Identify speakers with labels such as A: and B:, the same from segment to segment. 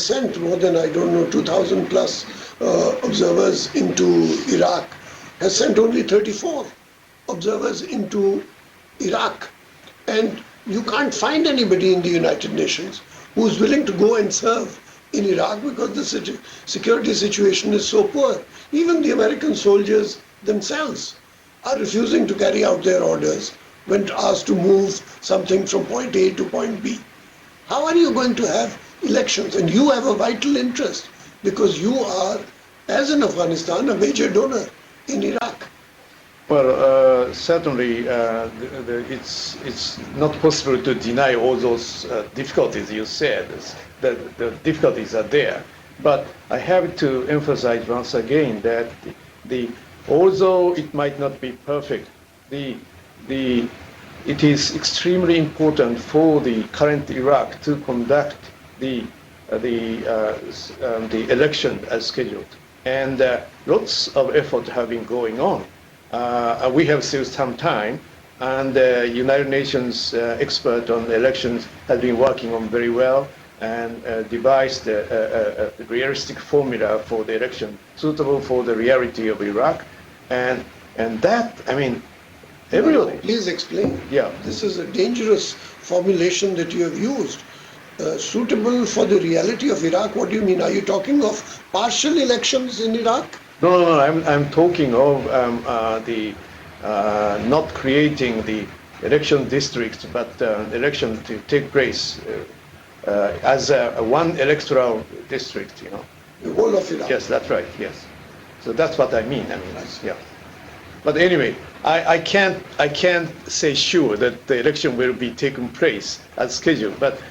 A: sent more than, I don't know, 2,000 plus observers into Iraq, has sent only 34 observers into Iraq. And you can't find anybody in the United Nations who is willing to go and serve in Iraq because the security situation is so poor. Even the American soldiers themselves are refusing to carry out their orders when asked to move something from point A to point B. How are you going to have elections? And you have a vital interest because you are, as in Afghanistan, a major donor in Iraq.
B: Well, certainly it's not possible to deny all those difficulties you said. The difficulties are there. But I have to emphasize once again that although it might not be perfect, it is extremely important for the current Iraq to conduct the election as scheduled. And lots of effort have been going on. We have still some time, and the United Nations expert on elections has been working on very well and devised a realistic formula for the election suitable for the reality of Iraq. And that, I mean, everybody.
A: Please explain.
B: Yeah.
A: This is a dangerous formulation that you have used. Suitable for the reality of Iraq, what do you mean? Are you talking of partial elections in Iraq?
B: No, I'm talking of not creating the election districts, but election to take place as one electoral district, you know.
A: The whole of Iraq?
B: Yes, that's right, yes. So that's what I mean, yeah. But anyway, I can't say sure that the election will be taken place as scheduled, but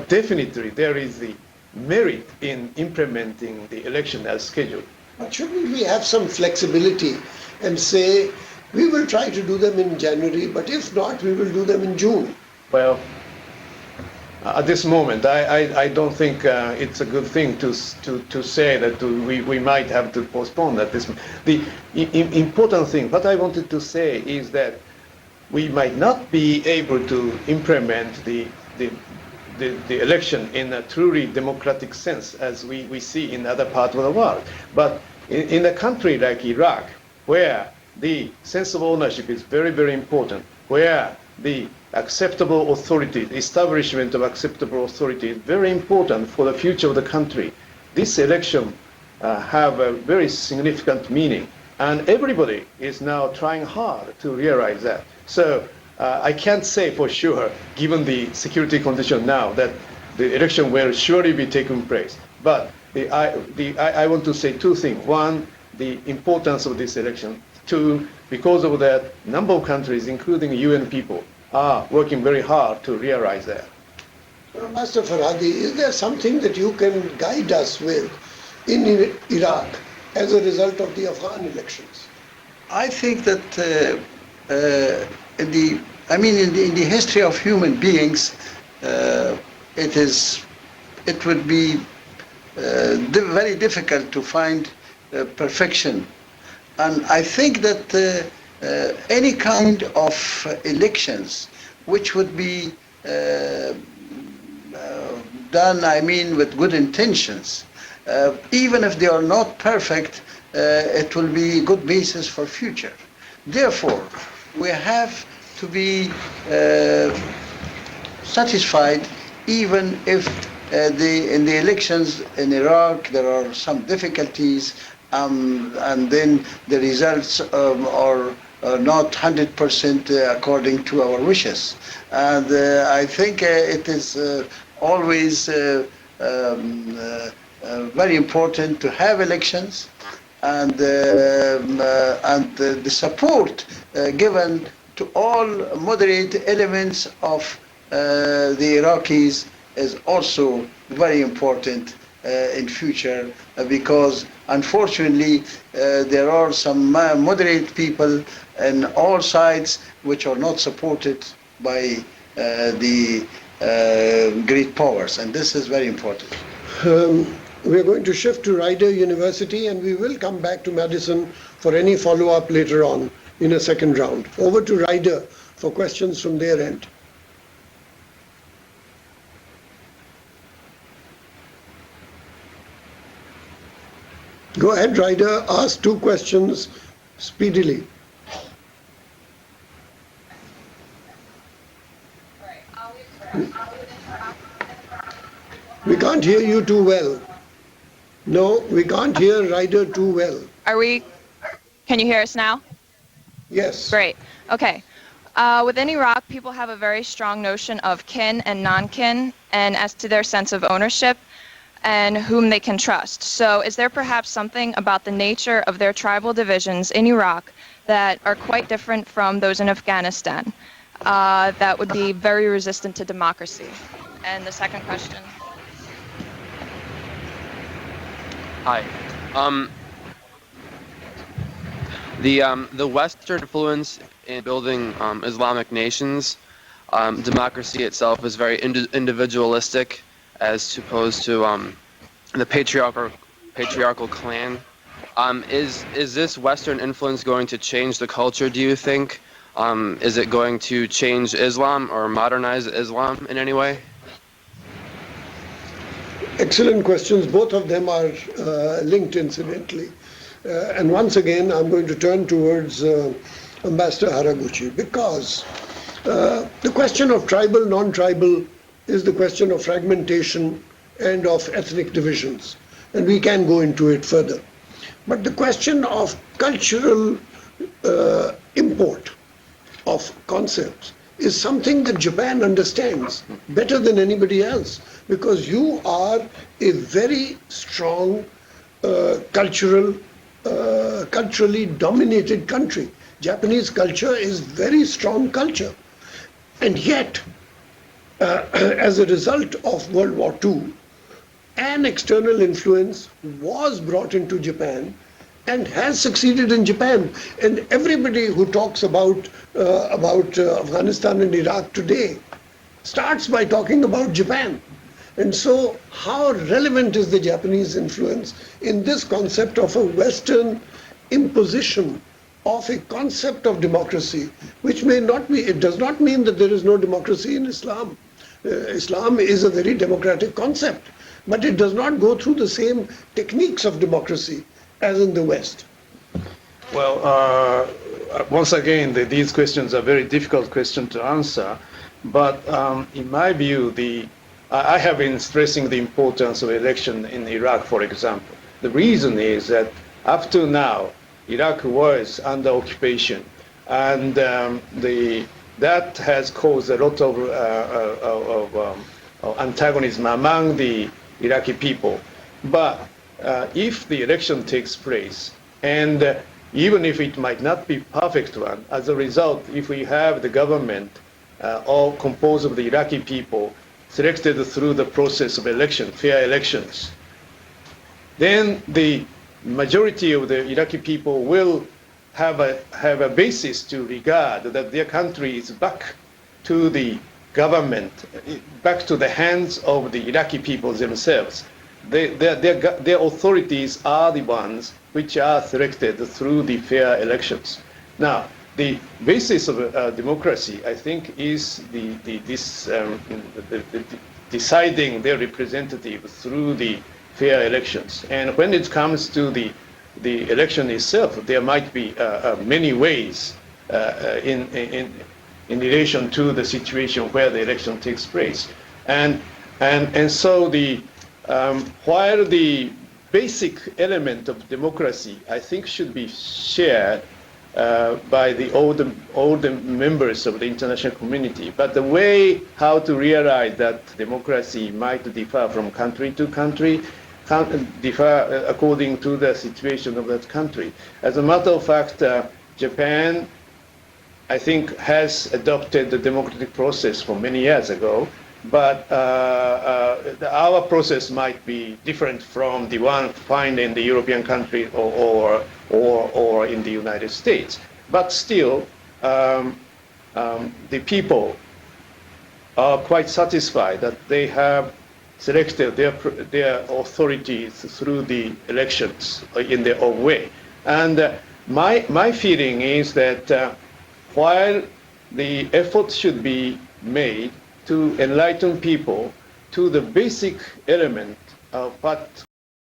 B: definitely there is the merit in implementing the election as scheduled.
A: But shouldn't we have some flexibility and say, we will try to do them in January, but if not, we will do them in June?
B: Well, at this moment, I don't think it's a good thing to say that we might have to postpone at this moment. The important thing, what I wanted to say is that we might not be able to implement the election in a truly democratic sense as we see in other parts of the world. But in a country like Iraq, where the sense of ownership is very, very important, where the acceptable authority, the establishment of acceptable authority is very important for the future of the country, this election have a very significant meaning. And everybody is now trying hard to realize that. So I can't say for sure, given the security condition now, that the election will surely be taking place. But I want to say two things. One, the importance of this election. Two, because of that, number of countries, including UN people, are working very hard to realize that.
A: Master Farhadi, is there something that you can guide us with in Iraq as a result of the Afghan elections?
C: I think that in the history of human beings, it would be very difficult to find perfection. And I think that any kind of elections which would be done, with good intentions, even if they are not perfect, it will be a good basis for future. Therefore, we have to be satisfied even if in the elections in Iraq there are some difficulties, and then the results are not 100% according to our wishes. And I think it is always very important to have elections, and the support given to all moderate elements of the Iraqis is also very important in future, because unfortunately there are some moderate people in all sides which are not supported by the great powers, and this is very important.
A: We are going to shift to Rider University, and we will come back to Madison for any follow-up later on in a second round. Over to Rider for questions from their end. Go ahead, Ryder, ask 2 questions speedily. We can't hear you too well. No, we can't hear Ryder too well.
D: Can you hear us now?
A: Yes.
D: Great. Okay. Within Iraq, people have a very strong notion of kin and non-kin, and as to their sense of ownership and whom they can trust. So is there perhaps something about the nature of their tribal divisions in Iraq that are quite different from those in Afghanistan that would be very resistant to democracy? And the second question?
E: Hi. The Western influence in building Islamic nations, democracy itself is very individualistic, as opposed to the patriarchal clan. Is this Western influence going to change the culture, do you think? Is it going to change Islam or modernize Islam in any way?
A: Excellent questions. Both of them are linked, incidentally. And once again, I'm going to turn towards Ambassador Haraguchi, because the question of tribal, non-tribal is the question of fragmentation and of ethnic divisions. And we can go into it further. But the question of cultural import of concepts is something that Japan understands better than anybody else, because you are a very strong culturally dominated country. Japanese culture is very strong culture. And yet, as a result of World War II, an external influence was brought into Japan and has succeeded in Japan. And everybody who talks about Afghanistan and Iraq today starts by talking about Japan. And so how relevant is the Japanese influence in this concept of a Western imposition of a concept of democracy, which may not be, it does not mean that there is no democracy in Islam. Islam is a very democratic concept, but it does not go through the same techniques of democracy as in the West.
B: Well, once again, these questions are very difficult questions to answer. But in my view, I have been stressing the importance of election in Iraq, for example. The reason is that up to now, Iraq was under occupation, and that has caused a lot of antagonism among the Iraqi people. But if the election takes place, and even if it might not be perfect one, as a result, if we have the government all composed of the Iraqi people selected through the process of election, fair elections, then the majority of the Iraqi people will have a basis to regard that their country is back to the government, back to the hands of the Iraqi people themselves. Their authorities are the ones which are selected through the fair elections. Now, the basis of democracy, I think, is deciding their representative through the fair elections. And when it comes to the election itself, there might be many ways in relation to the situation where the election takes place. And so while the basic element of democracy, I think, should be shared by the older members of the international community. But the way how to realize that democracy might differ from country to country, differ according to the situation of that country. As a matter of fact, Japan, I think, has adopted the democratic process from many years ago, but our process might be different from the one found in the European country or in the United States. But still, the people are quite satisfied that they have selected their authorities through the elections in their own way. And my feeling is that while the effort should be made to enlighten people to the basic element of what